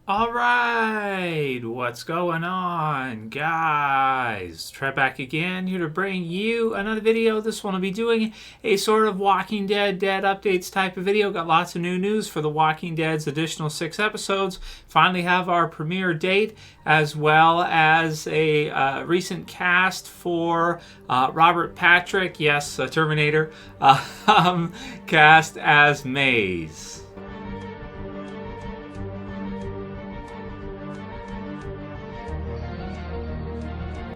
All right, what's going on, guys? Trey back again, here to bring you another video. This one will be doing a sort of Walking Dead updates type of video. Got lots of new news for The Walking Dead's additional 6 episodes. Finally have our premiere date, as well as a recent cast for Robert Patrick, yes, Terminator, cast as Mays.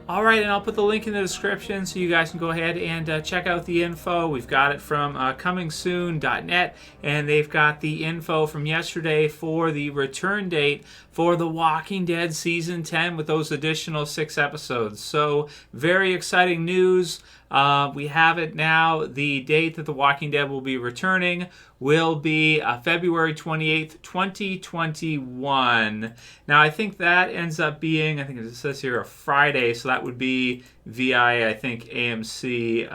All right, and I'll put the link in the description so you guys can go ahead and check out the info. We've got it from comingsoon.net, and they've got the info from yesterday for the return date for The Walking Dead Season 10 with those additional 6 episodes. So, very exciting news. We have it now. The date that The Walking Dead will be returning will be February 28th, 2021. Now, I think that ends up being, I think it says here, a Friday, so that would be via, I think, AMC.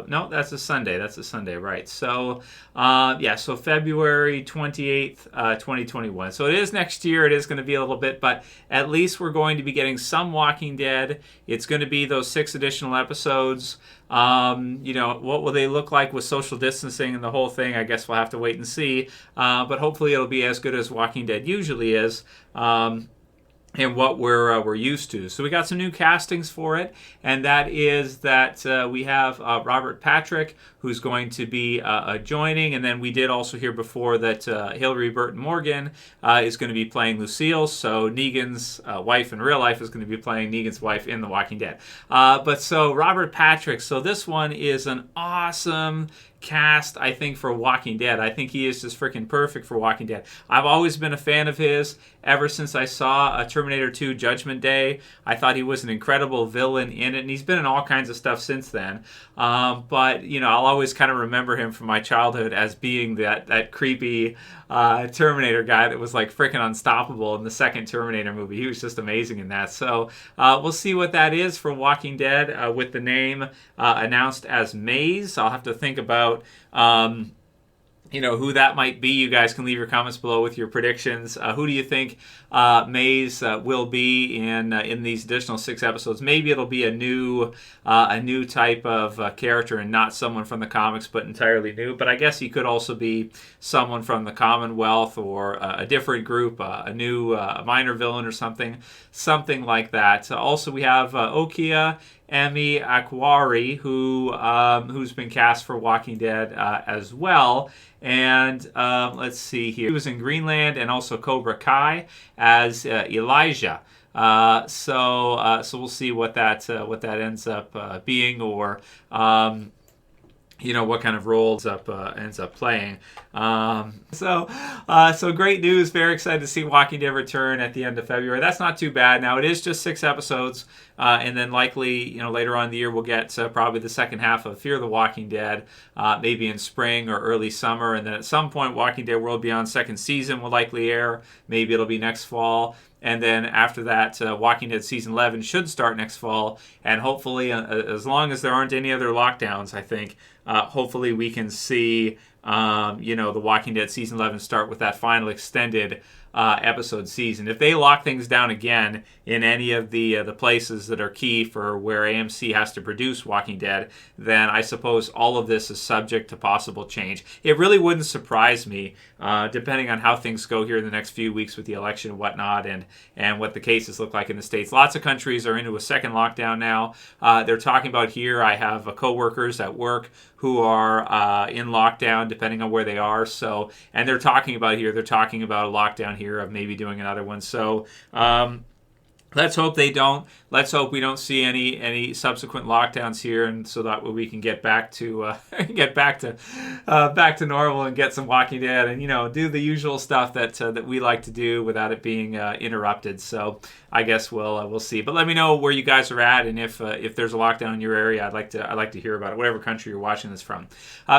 No, that's a Sunday. That's a Sunday, right. So, so February 28th, 2021. So it is next year. It is going to be a little bit, but at least we're going to be getting some Walking Dead. It's going to be those 6 additional episodes. What will they look like with social distancing and the whole thing? I guess we'll have to wait and see. But hopefully it'll be as good as Walking Dead usually is. And what we're used to. So we got some new castings for it, and that is that we have Robert Patrick, who's going to be joining, and then we did also hear before that Hilarie Burton Morgan is going to be playing Lucille, so Negan's wife in real life is going to be playing Negan's wife in The Walking Dead. But so Robert Patrick, so this one is an awesome cast, I think, for Walking Dead. I think he is just freaking perfect for Walking Dead. I've always been a fan of his ever since I saw Terminator 2 Judgment Day. I thought he was an incredible villain in it, and he's been in all kinds of stuff since then. But, I'll always kind of remember him from my childhood as being that creepy Terminator guy that was like freaking unstoppable in the second Terminator movie. He was just amazing in that. So we'll see what that is for Walking Dead with the name announced as Mays. I'll have to think about who that might be. You guys can leave your comments below with your predictions. Who do you think Mays will be in these additional 6 episodes? Maybe it'll be a new type of character and not someone from the comics, but entirely new. But I guess he could also be someone from the Commonwealth or a different group, a new minor villain or something like that. Also, we have Okea Eme-Akwari, who's been cast for Walking Dead as well. And let's see here. He was in Greenland and also Cobra Kai as Elijah. So we'll see what that ends up being, or what kind of role ends up playing. So great news. Very excited to see Walking Dead return at the end of February. That's not too bad. Now, it is just 6 episodes. And then likely, later on in the year, we'll get probably the second half of Fear the Walking Dead, maybe in spring or early summer. And then at some point, Walking Dead World Beyond second season will likely air. Maybe it'll be next fall. And then after that, Walking Dead Season 11 should start next fall. And hopefully, as long as there aren't any other lockdowns, I think, hopefully we can see, The Walking Dead Season 11 start with that final extended episode season. If they lock things down again in any of the places that are key for where AMC has to produce Walking Dead, then I suppose all of this is subject to possible change. It really wouldn't surprise me, depending on how things go here in the next few weeks with the election and whatnot, and what the cases look like in the States. Lots of countries are into a second lockdown now. They're talking about here, I have coworkers at work who are in lockdown, depending on where they are. So, and they're talking about a lockdown here of maybe doing another one. So, let's hope they don't. Let's hope we don't see any subsequent lockdowns here, and so that we can get back to back to normal and get some Walking Dead and do the usual stuff that we like to do without it being interrupted. So I guess we'll see. But let me know where you guys are at, and if there's a lockdown in your area, I'd like to hear about it, whatever country you're watching this from.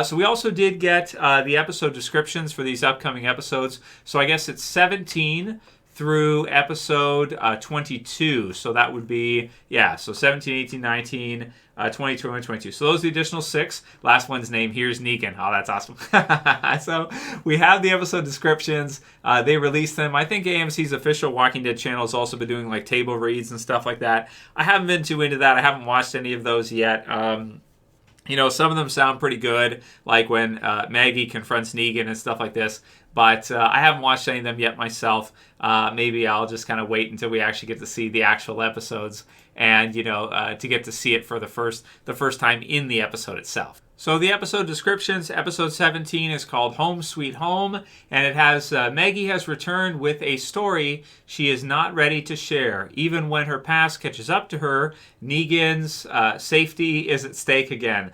So we also did get the episode descriptions for these upcoming episodes. So I guess it's 17 through episode 22. So that would be, so 17, 18, 19, 20, 21, 22. So those are the additional 6. Last one's name, here's Negan. Oh, that's awesome. So we have the episode descriptions. They released them. I think AMC's official Walking Dead channel has also been doing like table reads and stuff like that. I haven't been too into that. I haven't watched any of those yet. Some of them sound pretty good, like when Maggie confronts Negan and stuff like this. But I haven't watched any of them yet myself. Maybe I'll just kind of wait until we actually get to see the actual episodes and, to get to see it for the first time in the episode itself. So the episode descriptions, episode 17 is called Home Sweet Home, and it has Maggie has returned with a story she is not ready to share. Even when her past catches up to her, Negan's safety is at stake again.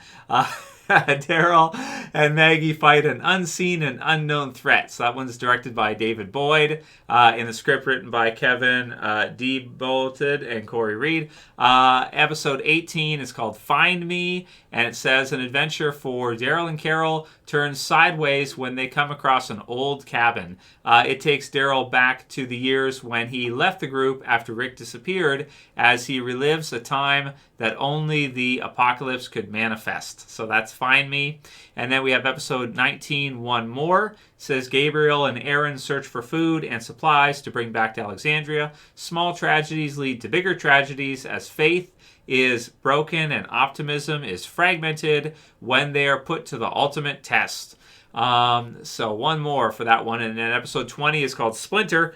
Daryl and Maggie fight an unseen and unknown threat. So that one's directed by David Boyd. In the script written by Kevin Deiboldt and Corey Reed. Episode 18 is called Find Me, and it says an adventure for Daryl and Carol turns sideways when they come across an old cabin. It takes Daryl back to the years when he left the group after Rick disappeared, as he relives a time that only the apocalypse could manifest. So that's Find Me. And then we have episode 19, One More. It says Gabriel and Aaron search for food and supplies to bring back to Alexandria. Small tragedies lead to bigger tragedies as faith is broken and optimism is fragmented when they are put to the ultimate test. So one more for that one. And then episode 20 is called Splinter,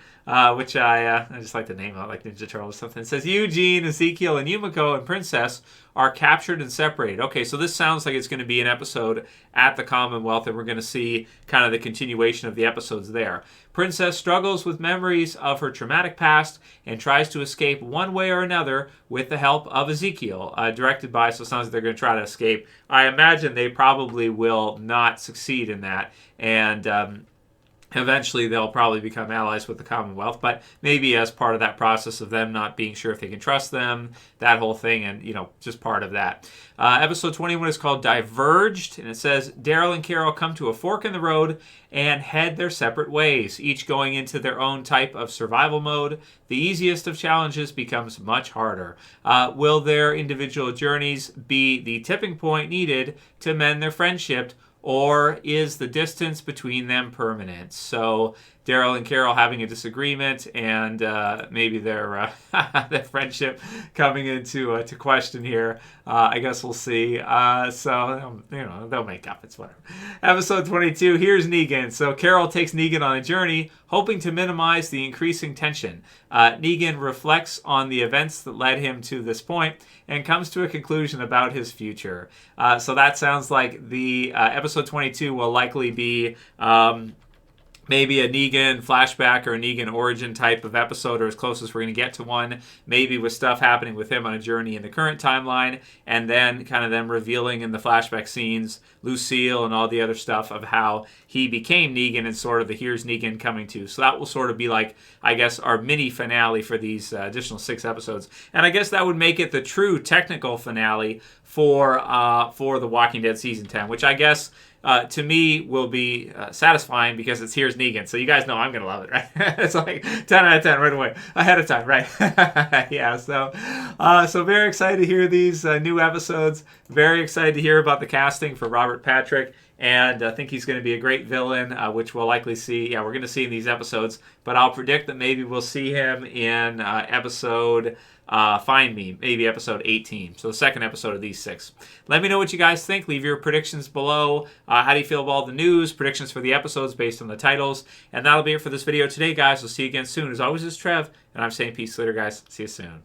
which I just like the name of it, like Ninja Turtle or something. It says Eugene, Ezekiel, and Yumiko and Princess are captured and separated. Okay, so this sounds like it's going to be an episode at the Commonwealth, and we're going to see kind of the continuation of the episodes there. Princess struggles with memories of her traumatic past and tries to escape one way or another with the help of Ezekiel, directed by, so it sounds like they're going to try to escape. I imagine they probably will not succeed in that, and eventually they'll probably become allies with the Commonwealth, but maybe as part of that process of them not being sure if they can trust them, that whole thing, and, just part of that. Episode 21 is called Diverged, and it says Daryl and Carol come to a fork in the road and head their separate ways, each going into their own type of survival mode. The easiest of challenges becomes much harder. Will their individual journeys be the tipping point needed to mend their friendship, or is the distance between them permanent? So Daryl and Carol having a disagreement, and maybe their their friendship coming into to question here. I guess we'll see. So they'll make up. It's whatever. Episode 22. Here's Negan. So Carol takes Negan on a journey, hoping to minimize the increasing tension. Negan reflects on the events that led him to this point and comes to a conclusion about his future. So that sounds like the episode 22 will likely be maybe a Negan flashback or a Negan origin type of episode, or as close as we're going to get to one, maybe with stuff happening with him on a journey in the current timeline, and then kind of them revealing in the flashback scenes Lucille and all the other stuff of how he became Negan and sort of the here's Negan coming to. So that will sort of be like, I guess, our mini finale for these additional 6 episodes. And I guess that would make it the true technical finale for The Walking Dead Season 10, which I guess to me will be satisfying because it's here's Negan. So you guys know I'm going to love it, right? It's like 10 out of 10 right away, ahead of time, right? Yeah, so very excited to hear these new episodes. Very excited to hear about the casting for Robert Patrick. And I think he's going to be a great villain, which we'll likely see. Yeah, we're going to see in these episodes. But I'll predict that maybe we'll see him in episode Find Me, maybe episode 18. So the second episode of these 6. Let me know what you guys think. Leave your predictions below. How do you feel about all the news? Predictions for the episodes based on the titles. And that'll be it for this video today, guys. We'll see you again soon. As always, it's Trev, and I'm saying peace later, guys. See you soon.